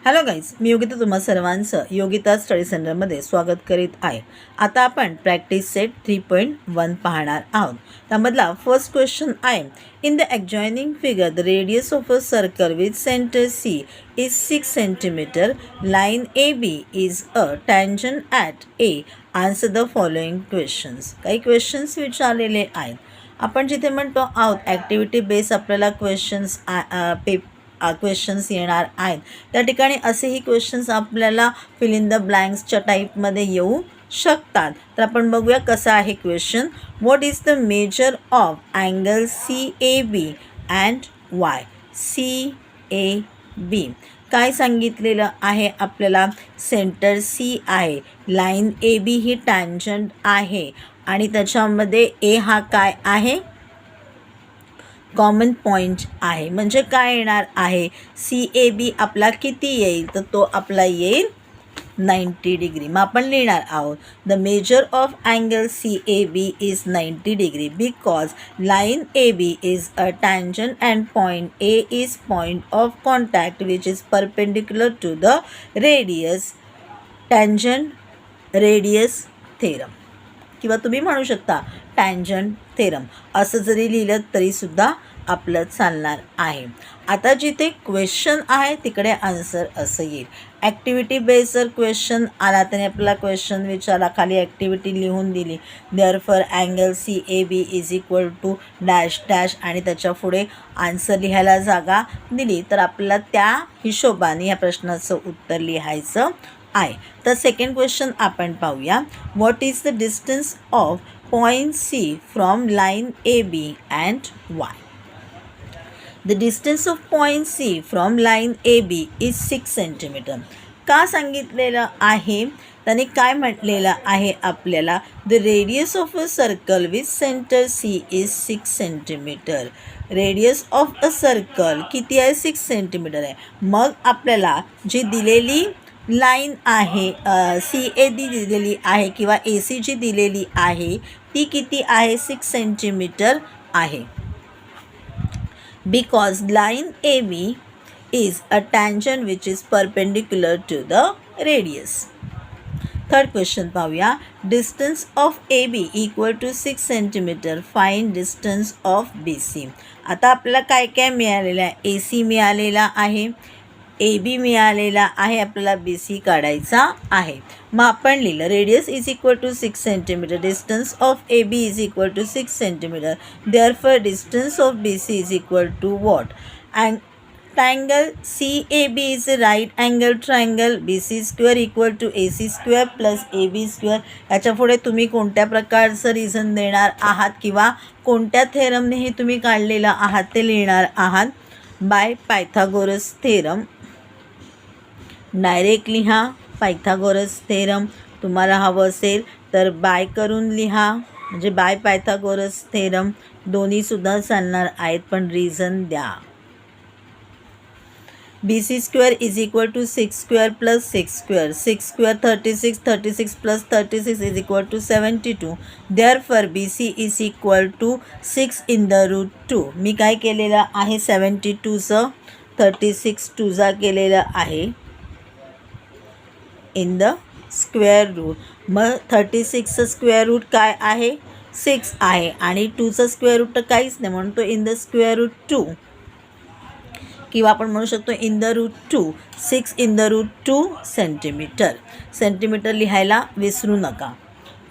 Hello guys, मी योगिता तुम्हा सर्वांचं Yogita study सेंटरमध्ये स्वागत करीत आहे. आता आपण प्रॅक्टिस सेट 3.1 पाहणार आहोत. त्यामधला फर्स्ट क्वेश्चन आहे, in the adjoining figure the radius of a circle with centre C is 6 centimetre. Line A B is a tangent at A. Answer the following questions. काही क्वेश्चन्स विचारलेले आहेत. आपण जिथे म्हणतो आहोत ॲक्टिव्हिटी बेस आपल्याला questions येणार आहेत, त्या ठिकाणी असेही क्वेश्चन्स आपल्याला फिल इन द ब्लँक्सच्या टाईपमध्ये येऊ शकतात. तर आपण बघूया कसा आहे question. What is the measure of angle CAB and Y. CAB काय सांगितलेलं आहे आपल्याला, सेंटर C आहे, लाईन AB ही टँजंट आहे आणि त्याच्यामध्ये A हा काय आहे, कॉमन पॉईंट आहे. म्हणजे काय येणार आहे, CAB आपला किती येईल, तर तो आपला येईल 90 डिग्री. मग आपण लिहिणार आहोत, the measure of angle CAB is 90 degree because line AB is a tangent and point A is point of contact which is perpendicular to the radius. Tangent radius theorem किंवा तुम्ही म्हणू शकता टँजंट थेरम असं जरी लिहिलं तरीसुद्धा आपलं चालणार आहे. आता जिथे क्वेश्चन आहे तिकडे आन्सर असं येईल. ॲक्टिव्हिटी बेस जर क्वेश्चन आला त्याने आपल्याला क्वेश्चन विचारला, खाली ॲक्टिव्हिटी लिहून दिली, therefore angle CAB is equal to dash dash आणि त्याच्या पुढे आन्सर लिहायला जागा दिली, तर आपल्याला त्या हिशोबाने ह्या प्रश्नाचं उत्तर लिहायचं आहे. तर सेकंड क्वेश्चन आपण पाहूया. What is the distance of point C from line AB and Y. The distance of point C from line AB is 6 centimetre. का सांगितलेलं आहे, त्याने काय म्हटलेलं आहे आपल्याला, the radius of a circle with centre C is 6 centimetre. Radius of a circle किती आहे, 6 सेंटीमीटर आहे. मग आपल्याला जी दिलेली लाईन आहे CAD दिलेली आहे किंवा AC जी दिलेली आहे ती किती आहे, 6 सेंटीमीटर आहे. Because line AB is a tangent which is perpendicular to the radius. Third question पाहूया. Distance of AB equal to 6 centimeter. Find distance of BC. आता आपल्याला काय काय मिळालेलं आहे, AC मिळालेला आहे, AB मिळालेला आहे, आपल्याला BC काढायचा आहे. मग आपण लिहिलं radius is equal to 6 centimetre, distance of AB is equal to 6 centimetre, therefore distance of BC is equal to what. And triangle CAB is a right angle triangle, BC square equal to AC square plus AB square. याच्या पुढे तुम्ही कोणत्या प्रकारचं reason देणार आहात किंवा कोणत्या थेरमने हे तुम्ही काढलेलं आहात ते लिहिणार आहात. Bye Pythagoras theorem. डायरेक्ट लिहा पायथागोरस थेरम. तुम्हाला हवं असेल तर बाय करून लिहा, म्हणजे बाय पायथागोरस थेरम. दोन्हीसुद्धा चालणार आहेत, पण रिझन द्या. BC square is equal to 6 square plus 6 square. 6 square 36, 36 plus 36 is equal to 72. Therefore BC is equal to 6 in the root 2. मी काय केलेलं आहे, 72चं 36 2जा केलेलं आहे इन द स्क्वेअर रूट. मग 36चं स्क्वेअर रूट काय आहे, 6 आहे आणि 2चं स्क्वेअर रूट तर काहीच नाही, म्हणून तो इन द स्क्वेअर रूट 2 किंवा आपण म्हणू शकतो in the root 2. 6 in the root 2 centimetre. Centimetre लिहायला विसरू नका.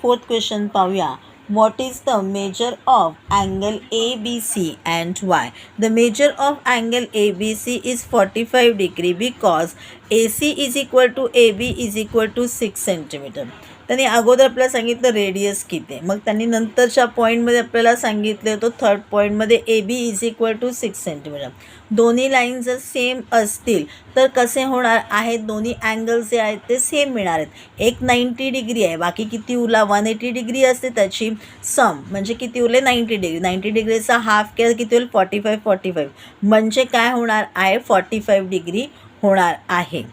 फोर्थ क्वेश्चन पाहूया. What is the measure of angle ABC and Y? The measure of angle ABC is 45 degree because AC is equal to AB is equal to 6 centimeter. त्यांनी अगोदर आपल्याला सांगितलं radius किती आहे, मग त्यांनी नंतरच्या पॉईंटमध्ये आपल्याला सांगितले होतं थर्ड पॉईंटमध्ये AB is equal to 6 centimetre. दोन्ही लाईन जर सेम असतील तर कसे होणार आहेत, दोन्ही अँगल्स जे आहेत ते सेम मिळणार आहेत. एक 90 डिग्री आहे, बाकी किती उरला 180 डिग्री असते, त्याची सम म्हणजे किती उरले 90 डिग्री. 90 डिग्रीचा हाफ केला किती होईल 45 म्हणजे काय होणार आहे 45 डिग्री होणार आहे.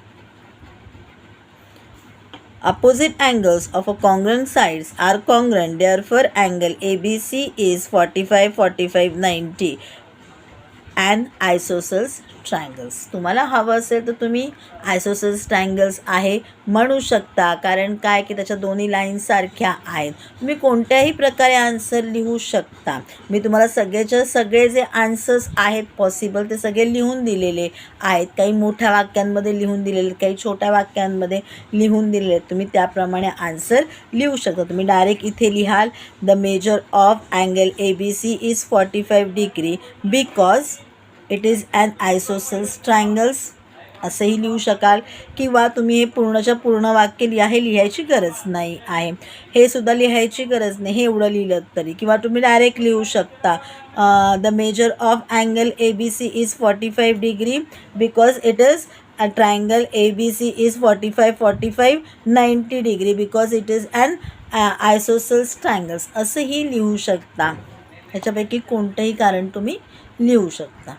Opposite angles of a congruent sides are congruent, therefore angle ABC is 45, 90 and isosceles triangles. तुम्हाला हवं असेल तर तुम्ही आयसोसेल्स ट्रायंगल्स आहे म्हणू शकता, कारण काय की त्याच्या दोन्ही लाईन्स सारख्या आहेत. तुम्ही कोणत्याही प्रकारे आन्सर लिहू शकता. मी तुम्हाला सगळेच्या सगळे जे आन्सर्स आहेत पॉसिबल ते सगळे लिहून दिलेले आहेत. काही मोठ्या वाक्यांमध्ये लिहून दिलेले, काही छोट्या वाक्यांमध्ये लिहून दिलेले आहेत. तुम्ही त्याप्रमाणे आन्सर लिहू शकता. तुम्ही डायरेक्ट इथे लिहाल the measure of angle ABC is 45 degree because it is an isosceles triangles असंही लिहू शकाल, किंवा तुम्ही हे पूर्णच्या पूर्ण वाक्य हे लिहायची गरज नाही आहे, हे सुद्धा लिहायची गरज नाही, हे एवढं लिहिलं तरी. किंवा तुम्ही डायरेक्ट लिहू शकता the measure of angle ABC is 45 degree because it is a triangle ABC is 45 90 degree because it is an isosceles triangles असंही लिहू शकता. ह्याच्यापैकी कोणतंही कारण तुम्ही लिहू शकता.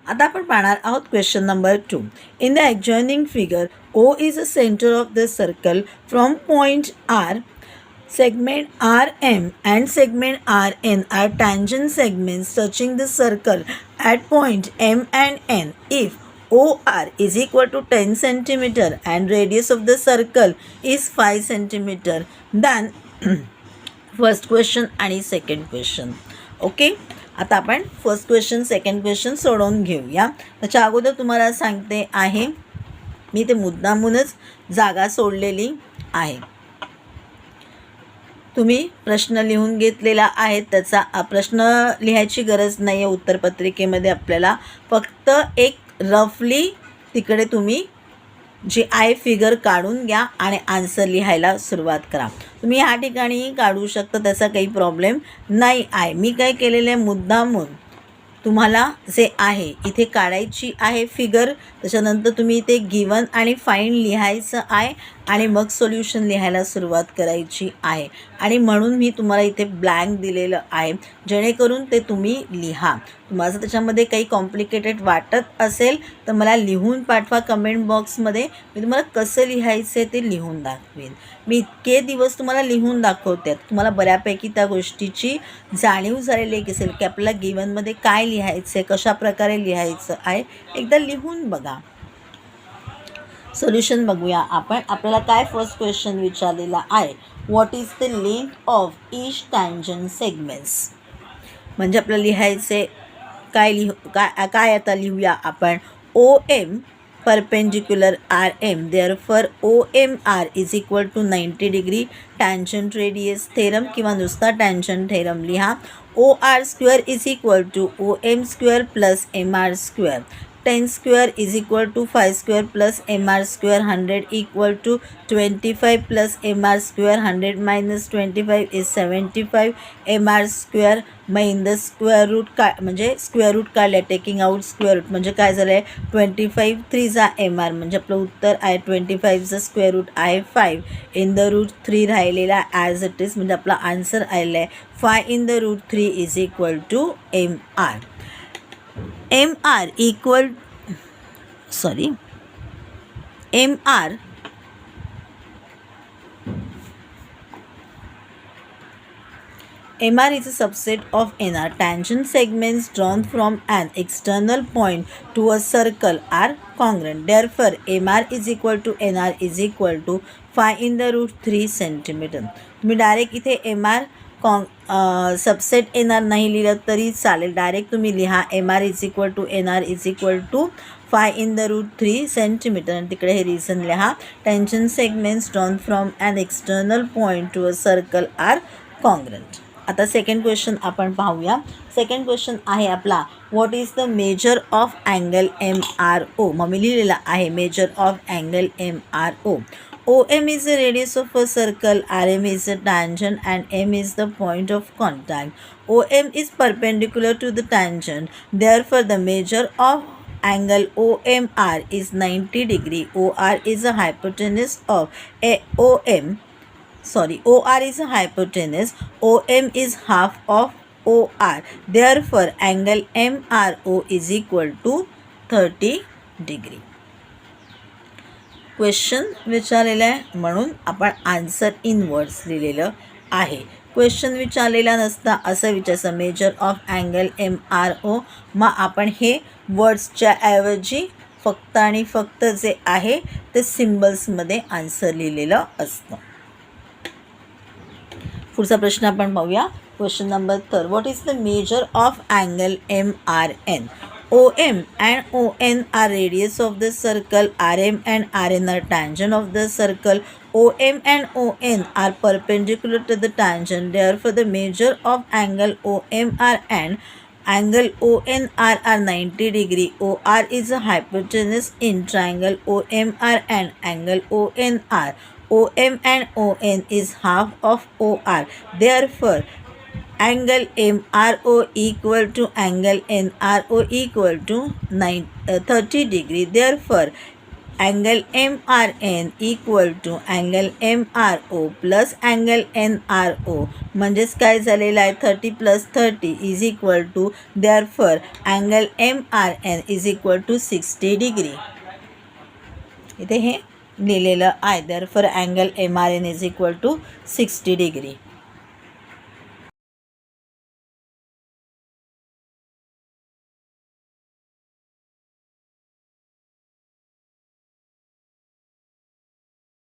आता आपण पाहणार आहोत question number 2. In the adjoining figure O is the center of the circle from point R. Segment RM and segment RN are tangent segments touching the circle at point M and N. If OR is equal to 10 cm and radius of the circle is 5 cm, then first question आणि second question. Okay, आता आपण first question second question सोडवून घेऊया. त्याच्या अगोदर तुम्हाला सांगते आहे, मी ते मुद्दामूनच जागा सोडलेली आहे. तुम्ही प्रश्न लिहून घेतलेला आहे, त्याचा प्रश्न लिहायची गरज नाही आहे उत्तरपत्रिकेमध्ये. आपल्याला फक्त एक रफली तिकडे तुम्ही जी आहे फिगर काढून घ्या आणि आन्सर लिहायला सुरुवात करा. तुम्ही ह्या ठिकाणी काढू शकता, त्याचा काही प्रॉब्लेम नाही आहे. मी काय केलेलं आहे, मुद्दामून तुम्हाला जे आहे इथे काढायची आहे फिगर, त्याच्यानंतर तुम्ही इथे गिवन आणि फाइंड लिहायचं आहे आणि मग सोल्युशन लिहायला सुरुवात करायची आहे. आणि म्हणून मी तुम्हाला इथे ब्लँक दिलेलं आहे, जेणेकरून ते तुम्ही लिहा. तुम्हाला जर त्याच्यामध्ये काही कॉम्प्लिकेटेड वाटत असेल तर मला लिहून पाठवा कमेंट बॉक्समध्ये. मी तुम्हाला कसं लिहायचं आहे ते लिहून दाखवेन. मी इतके दिवस तुम्हाला लिहून दाखवते, तुम्हाला बऱ्यापैकी त्या गोष्टीची जाणीव झालेली असेल की आपल्याला गिवनमध्ये काय लिहायचं आहे, कशा प्रकारे लिहायचं आहे. एकदा लिहून बघा. सोल्युशन बघूया आपण. आपल्याला काय फर्स्ट क्वेश्चन विचारलेला आहे, what is the length of each tangent segments. म्हणजे आपल्याला लिहायचे काय आता लिहूया आपण. OM perpendicular RM, therefore OMR is equal to 90 degree. tangent radius theorem किंवा नुसता tangent theorem लिहा. OR square is equal to OM square plus MR square. 10 square is equal to 5 square plus MR square. 100 equal to 25 plus MR square. 100 minus 25 is 75 MR square. मग in the square route म्हणजे square route काढल्या, taking out square route म्हणजे काय झालं आहे, 25 3 MR म्हणजे आपलं उत्तर आहे 25 स्क्वेअर रूट आहे 5. इन द रूट 3 राहिलेला ॲज इट इज म्हणजे आपला आन्सर आलेला आहे 5 in the root 3 is equal to MR. MR is a subset of NR. Tangent segments drawn from an external point to a circle are congruent. Therefore, MR is equal to NR is equal to 5 in the root 3 centimeter. तुम्ही direct इथे MR subset NR नाही लिहिलं तरी चालेल. Direct तुम्ही लिहा MR is equal to NR is equal to 5 in the root 3 centimeter. आणि तिकडे हे रिझन लिहा. Tangent segments drawn from an external point to a circle are congruent. आता सेकंड क्वेश्चन आपण पाहूया. सेकंड क्वेश्चन आहे आपला, what is the measure of angle MRO. मग मी लिहिलेला आहे major of angle MRO. OM is the radius of a circle, RM is the tangent and M is the point of contact. OM is perpendicular to the tangent. Therefore, the measure of angle OMR is 90 degree. OR is a hypotenuse of OR is a hypotenuse. OM is half of OR. Therefore, angle MRO is equal to 30 degree. Question विचारलेलं आहे म्हणून आपण answer in words लिहिलेलं आहे. Question विचारलेला नसता असं विचारायचं मेजर ऑफ अँगल MRO. मग आपण हे वर्ड्सच्या ऐवजी फक्त आणि फक्त जे आहे ते सिम्बल्समध्ये आन्सर लिहिलेलं असतं. पुढचा प्रश्न आपण पाहूया. Question number 3. What is the measure of angle MRN? OM and ON are radius of the circle. RM and RN are tangent of the circle. OM and ON are perpendicular to the tangent. Therefore, the measure of angle OMR and angle ONR are 90 degree. OR is a hypotenuse in triangle OMR and angle ONR. OM and ON is half of OR. Therefore, angle MRO equal to angle NRO equal to 30 degree. Therefore, angle MRN equal to angle MRO plus angle NRO म्हणजेच काय झालेलं आहे 30 plus 30 is equal to, therefore angle MRN is equal to 60 degree. इथे हे लिहिलेलं आहे. therefore angle MRN is equal to 60 degree.